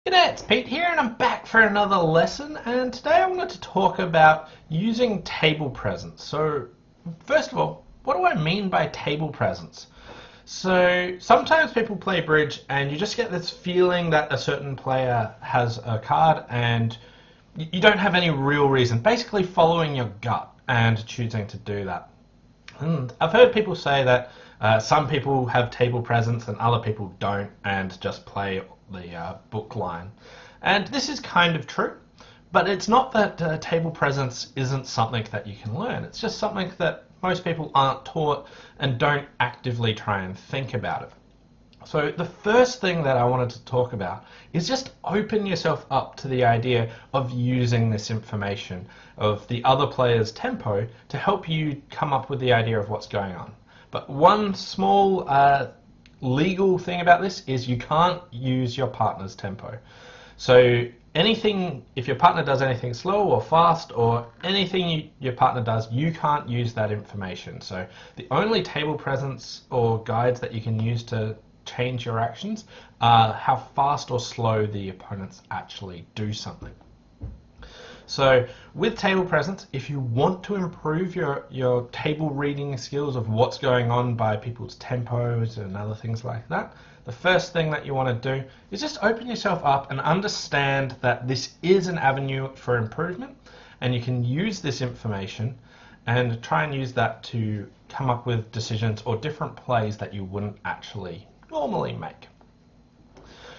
G'day, it's Pete here and I'm back for another lesson, and today I wanted to talk about using table presence. So first of all, what do I mean by table presence? So sometimes people play bridge and you just get this feeling that a certain player has a card and you don't have any real reason, basically following your gut and choosing to do that. And I've heard people say that some people have table presence and other people don't and just play the book line. And this is kind of true, but it's not that table presence isn't something that you can learn. It's just something that most people aren't taught and don't actively try and think about it. So the first thing that I wanted to talk about is just open yourself up to the idea of using this information of the other player's tempo to help you come up with the idea of what's going on. But one small legal thing about this is you can't use your partner's tempo. So anything, if your partner does anything slow or fast or anything your partner does, you can't use that information. So the only table presence or guides that you can use to change your actions are how fast or slow the opponents actually do something. So with table presence, if you want to improve your table reading skills of what's going on by people's tempos and other things like that, the first thing that you want to do is just open yourself up and understand that this is an avenue for improvement, and you can use this information and try and use that to come up with decisions or different plays that you wouldn't actually normally make.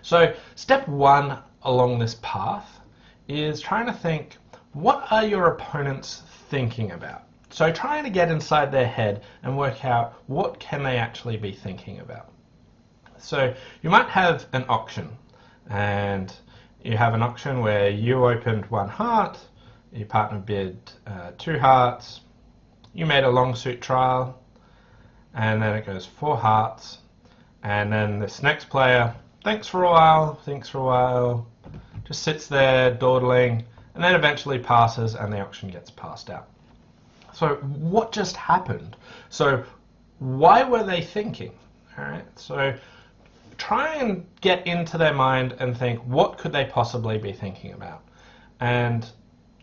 So step one along this path is trying to think, what are your opponents thinking about? So trying to get inside their head and work out what can they actually be thinking about. So you might have an auction, and you have an auction where you opened one heart, your partner bid 2 hearts, you made a long suit trial, and then it goes 4 hearts, and then this next player thinks for a while, just sits there dawdling, and then eventually passes and the auction gets passed out. So what just happened? So why were they thinking? All right, so try and get into their mind and think, what could they possibly be thinking about? And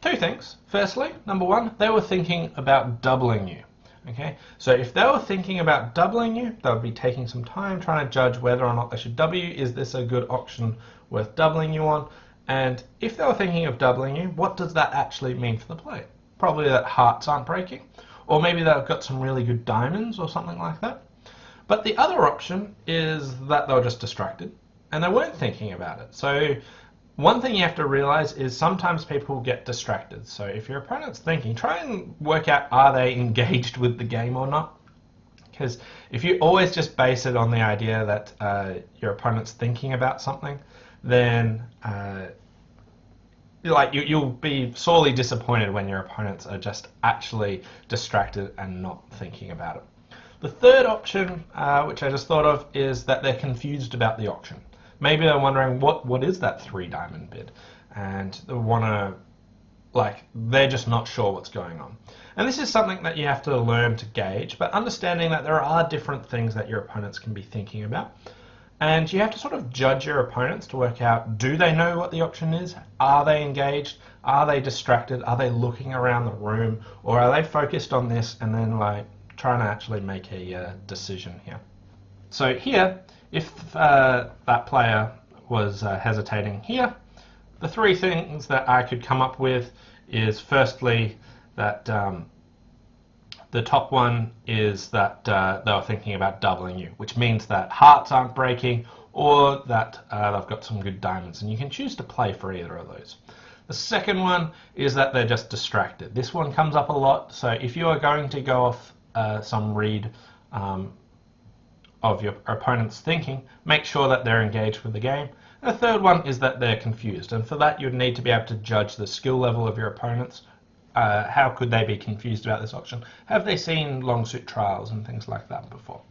2 things. Firstly, number 1, they were thinking about doubling you. Okay, so if they were thinking about doubling you, they would be taking some time trying to judge whether or not they should double you. Is this a good auction worth doubling you on? And if they were thinking of doubling you, what does that actually mean for the play? Probably that hearts aren't breaking, or maybe they've got some really good diamonds or something like that. But the other option is that they were just distracted and they weren't thinking about it. So one thing you have to realize is sometimes people get distracted. So if your opponent's thinking, try and work out, are they engaged with the game or not? Because if you always just base it on the idea that your opponent's thinking about something, then you'll be sorely disappointed when your opponents are just actually distracted and not thinking about it. The third option, which I just thought of, is that they're confused about the auction. Maybe they're wondering what is that 3 diamond bid, and they want to, they're just not sure what's going on. And this is something that you have to learn to gauge, but understanding that there are different things that your opponents can be thinking about. And you have to sort of judge your opponents to work out, do they know what the auction is? Are they engaged? Are they distracted? Are they looking around the room? Or are they focused on this and then trying to actually make a decision here? So here, if that player was hesitating here, the 3 things that I could come up with is firstly that the top one is that they were thinking about doubling you, which means that hearts aren't breaking or that they've got some good diamonds, and you can choose to play for either of those. The second one is that they're just distracted. This one comes up a lot, so if you are going to go off some read of your opponent's thinking, make sure that they're engaged with the game. And the third one is that they're confused, and for that you'd need to be able to judge the skill level of your opponents. How could they be confused about this auction? Have they seen long suit trials and things like that before?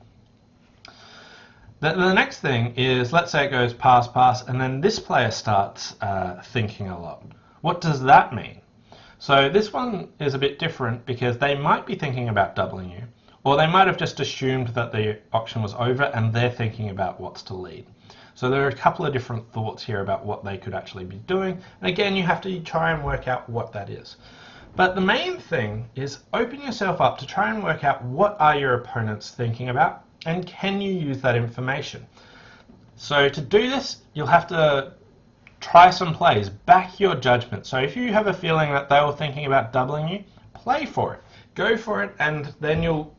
The next thing is, let's say it goes pass, pass, and then this player starts thinking a lot. What does that mean? So this one is a bit different because they might be thinking about doubling you, or they might have just assumed that the auction was over and they're thinking about what's to lead. So there are a couple of different thoughts here about what they could actually be doing. And again, you have to try and work out what that is. But the main thing is open yourself up to try and work out what are your opponents thinking about and can you use that information. So to do this, you'll have to try some plays, back your judgment. So if you have a feeling that they were thinking about doubling you, play for it. Go for it, and then you'll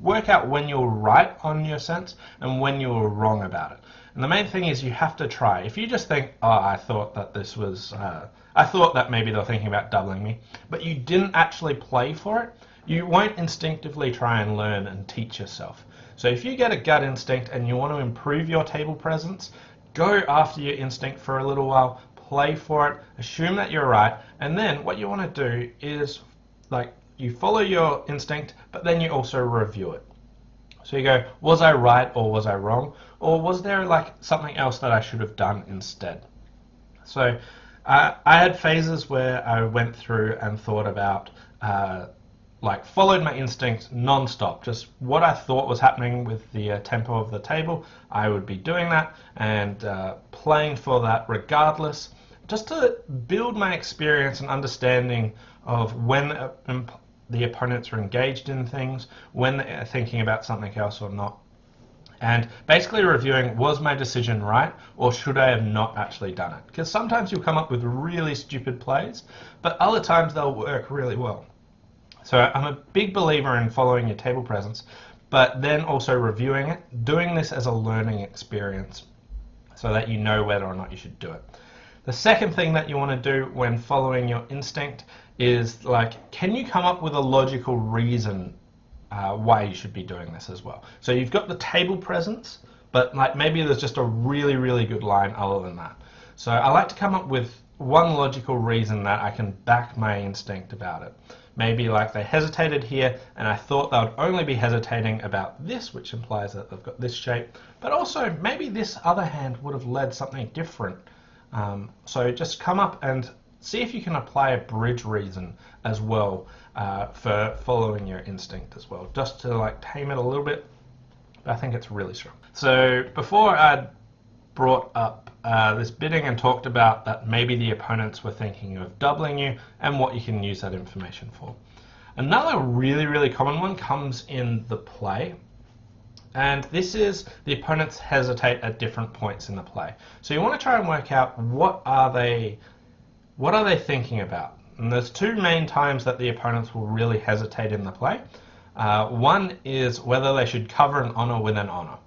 work out when you're right on your sense and when you're wrong about it. And the main thing is you have to try. If you just think, oh, I thought that this was, I thought that maybe they're thinking about doubling me, but you didn't actually play for it, you won't instinctively try and learn and teach yourself. So if you get a gut instinct and you want to improve your table presence, go after your instinct for a little while, play for it, assume that you're right, and then what you want to do is you follow your instinct, but then you also review it. So you go, was I right or was I wrong? Or was there something else that I should have done instead? So I had phases where I went through and thought about, followed my instinct non-stop. Just what I thought was happening with the tempo of the table, I would be doing that and playing for that regardless, just to build my experience and understanding of when the opponents are engaged in things, when they're thinking about something else or not. And basically reviewing, was my decision right, or should I have not actually done it? Because sometimes you'll come up with really stupid plays, but other times they'll work really well. So I'm a big believer in following your table presence, but then also reviewing it, doing this as a learning experience so that you know whether or not you should do it. The second thing that you want to do when following your instinct is can you come up with a logical reason why you should be doing this as well? So you've got the table presence, but maybe there's just a really, really good line other than that. So I like to come up with one logical reason that I can back my instinct about it. Maybe they hesitated here and I thought they would only be hesitating about this, which implies that they've got this shape, but also maybe this other hand would have led something different. So just come up and see if you can apply a bridge reason as well for following your instinct as well, just to tame it a little bit. I think it's really strong. So before I brought up this bidding and talked about that maybe the opponents were thinking of doubling you and what you can use that information for. Another really, really common one comes in the play. And this is the opponents hesitate at different points in the play. So you want to try and work out what are they thinking about. And there's two main times that the opponents will really hesitate in the play. One is whether they should cover an honor with an honor.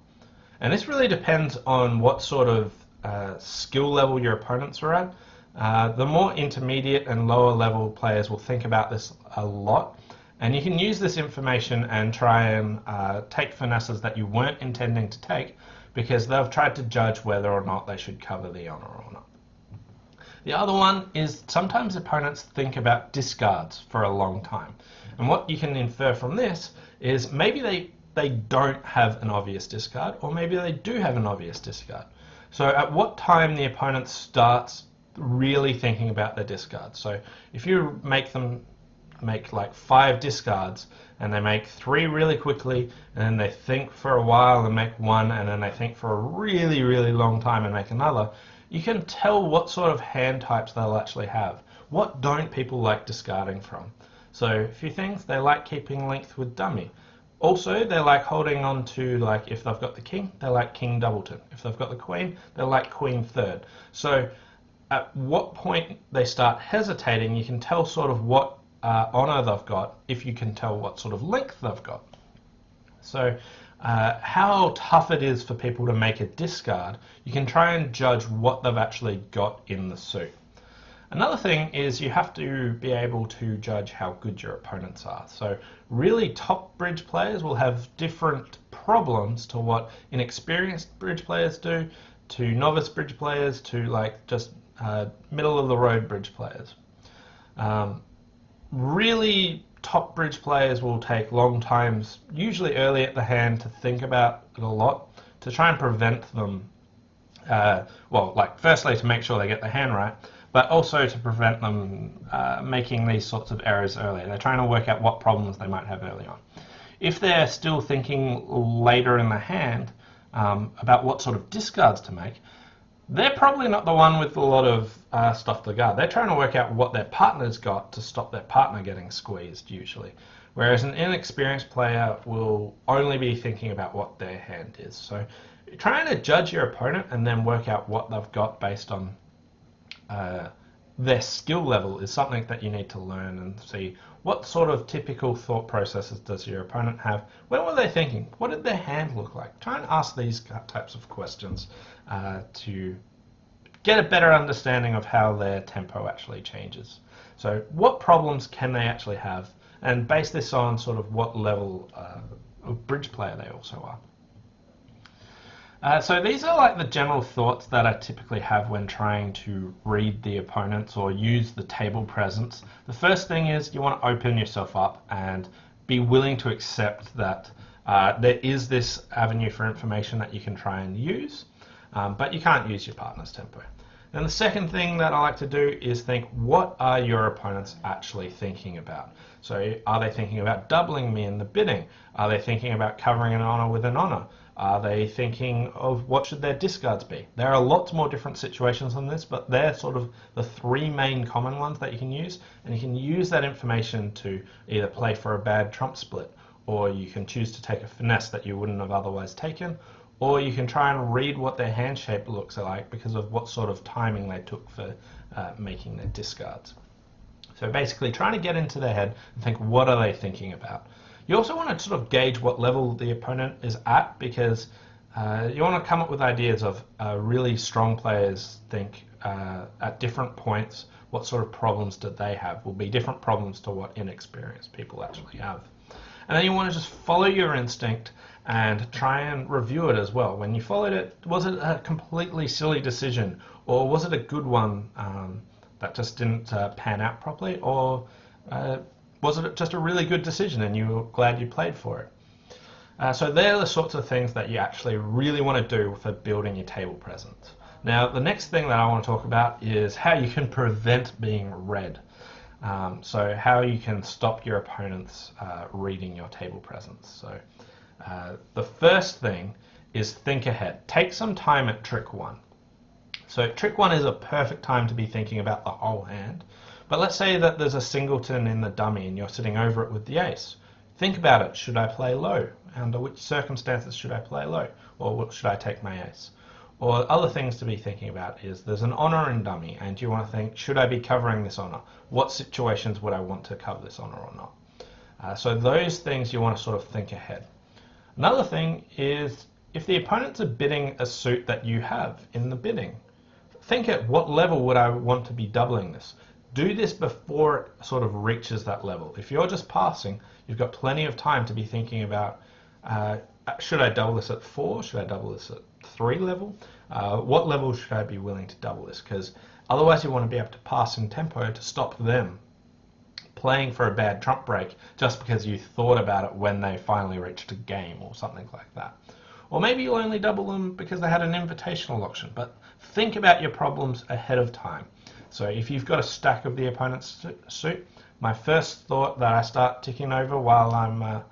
And this really depends on what sort of skill level your opponents are at. The more intermediate and lower level players will think about this a lot. And you can use this information and try and take finesses that you weren't intending to take because they've tried to judge whether or not they should cover the honor or not. The other one is sometimes opponents think about discards for a long time. And what you can infer from this is maybe they don't have an obvious discard, or maybe they do have an obvious discard. So at what time the opponent starts really thinking about their discards. So if you make them make 5 discards and they make 3 really quickly and then they think for a while and make 1 and then they think for a really, really long time and make another, you can tell what sort of hand types they'll actually have. What don't people like discarding from? So a few things, they like keeping length with dummy. Also, they like holding on to, if they've got the king, they like king doubleton. If they've got the queen, they like queen third. So at what point they start hesitating, you can tell sort of what honor they've got if you can tell what sort of length they've got. So how tough it is for people to make a discard, you can try and judge what they've actually got in the suit. Another thing is you have to be able to judge how good your opponents are. So really top bridge players will have different problems to what inexperienced bridge players do, to novice bridge players, to just middle of the road bridge players. Really top bridge players will take long times, usually early at the hand, to think about it a lot, to try and prevent them, firstly to make sure they get the hand right, but also to prevent them making these sorts of errors early. They're trying to work out what problems they might have early on. If they're still thinking later in the hand about what sort of discards to make, they're probably not the one with a lot of stuff to guard. They're trying to work out what their partner's got to stop their partner getting squeezed, usually. Whereas an inexperienced player will only be thinking about what their hand is. So trying to judge your opponent and then work out what they've got based on their skill level is something that you need to learn and see what sort of typical thought processes does your opponent have. When were they thinking? What did their hand look like? Try and ask these types of questions to get a better understanding of how their tempo actually changes. So what problems can they actually have, and base this on sort of what level of bridge player they also are. So these are like the general thoughts that I typically have when trying to read the opponents or use the table presence. The first thing is you want to open yourself up and be willing to accept that there is this avenue for information that you can try and use, but you can't use your partner's tempo. And the second thing that I like to do is think, what are your opponents actually thinking about? So are they thinking about doubling me in the bidding? Are they thinking about covering an honor with an honor? Are they thinking of what should their discards be? There are lots more different situations on this, but they're sort of the three main common ones that you can use, and you can use that information to either play for a bad trump split, or you can choose to take a finesse that you wouldn't have otherwise taken, or you can try and read what their hand shape looks like because of what sort of timing they took for making their discards. So basically trying to get into their head and think, what are they thinking about? You also want to sort of gauge what level the opponent is at, because you want to come up with ideas of really strong players think at different points what sort of problems did they have will be different problems to what inexperienced people actually have. And then you want to just follow your instinct and try and review it as well. When you followed it, was it a completely silly decision, or was it a good one that just didn't pan out properly, or was it just a really good decision and you were glad you played for it? So they're the sorts of things that you actually really want to do for building your table presence. Now, the next thing that I want to talk about is how you can prevent being read. So how you can stop your opponents reading your table presence. So the first thing is think ahead. Take some time at trick one. So trick one is a perfect time to be thinking about the whole hand. But let's say that there's a singleton in the dummy and you're sitting over it with the ace. Think about it. Should I play low? Under which circumstances should I play low? Or should I take my ace? Or other things to be thinking about is there's an honor in dummy and you want to think, should I be covering this honor? What situations would I want to cover this honor or not? So those things you want to sort of think ahead. Another thing is if the opponents are bidding a suit that you have in the bidding, think at what level would I want to be doubling this? Do this before it sort of reaches that level. If you're just passing, you've got plenty of time to be thinking about, should I double this at 4? Should I double this at 3 level? What level should I be willing to double this? Because otherwise you want to be able to pass in tempo to stop them playing for a bad trump break just because you thought about it when they finally reached a game or something like that. Or maybe you'll only double them because they had an invitational auction, but think about your problems ahead of time. So if you've got a stack of the opponent's suit, my first thought that I start ticking over while I'm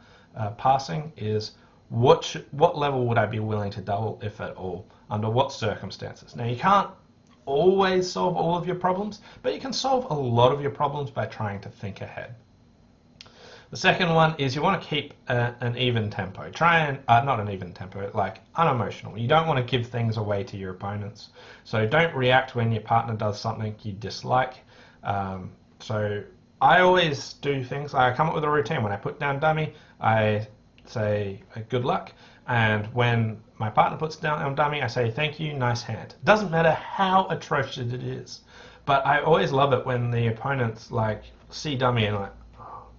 passing is what level would I be willing to double, if at all, under what circumstances? Now you can't always solve all of your problems, but you can solve a lot of your problems by trying to think ahead. The second one is you want to keep an even tempo. Try and, not an even tempo, like unemotional. You don't want to give things away to your opponents. So don't react when your partner does something you dislike. So I always do things, I come up with a routine. When I put down dummy, I say good luck. And when my partner puts down on dummy, I say thank you, nice hand. Doesn't matter how atrocious it is. But I always love it when the opponents like see dummy and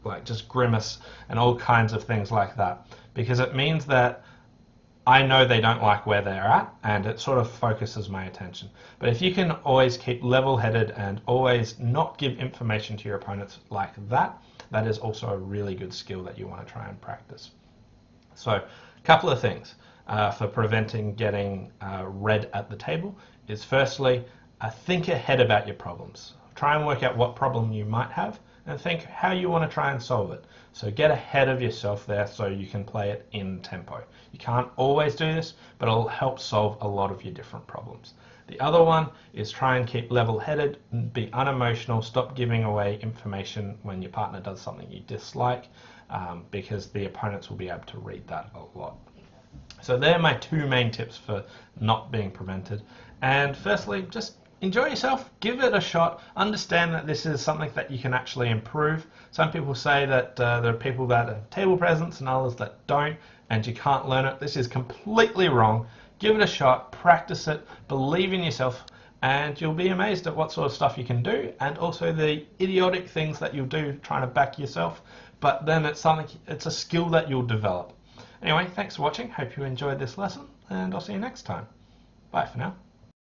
like just grimace and all kinds of things like that, because it means that I know they don't like where they're at and it sort of focuses my attention. But if you can always keep level-headed and always not give information to your opponents like that, that is also a really good skill that you want to try and practice. So a couple of things for preventing getting read at the table is firstly, think ahead about your problems. Try and work out what problem you might have and think how you want to try and solve it. So get ahead of yourself there so you can play it in tempo. You can't always do this, but it'll help solve a lot of your different problems. The other one is try and keep level-headed, be unemotional, stop giving away information when your partner does something you dislike, because the opponents will be able to read that a lot. So they're my two main tips for not being prevented. And firstly, just enjoy yourself, give it a shot, understand that this is something that you can actually improve. Some people say that there are people that have table presence and others that don't, and you can't learn it. This is completely wrong. Give it a shot, practice it, believe in yourself, and you'll be amazed at what sort of stuff you can do, and also the idiotic things that you'll do trying to back yourself. But then it's a skill that you'll develop. Anyway, thanks for watching. Hope you enjoyed this lesson, and I'll see you next time. Bye for now.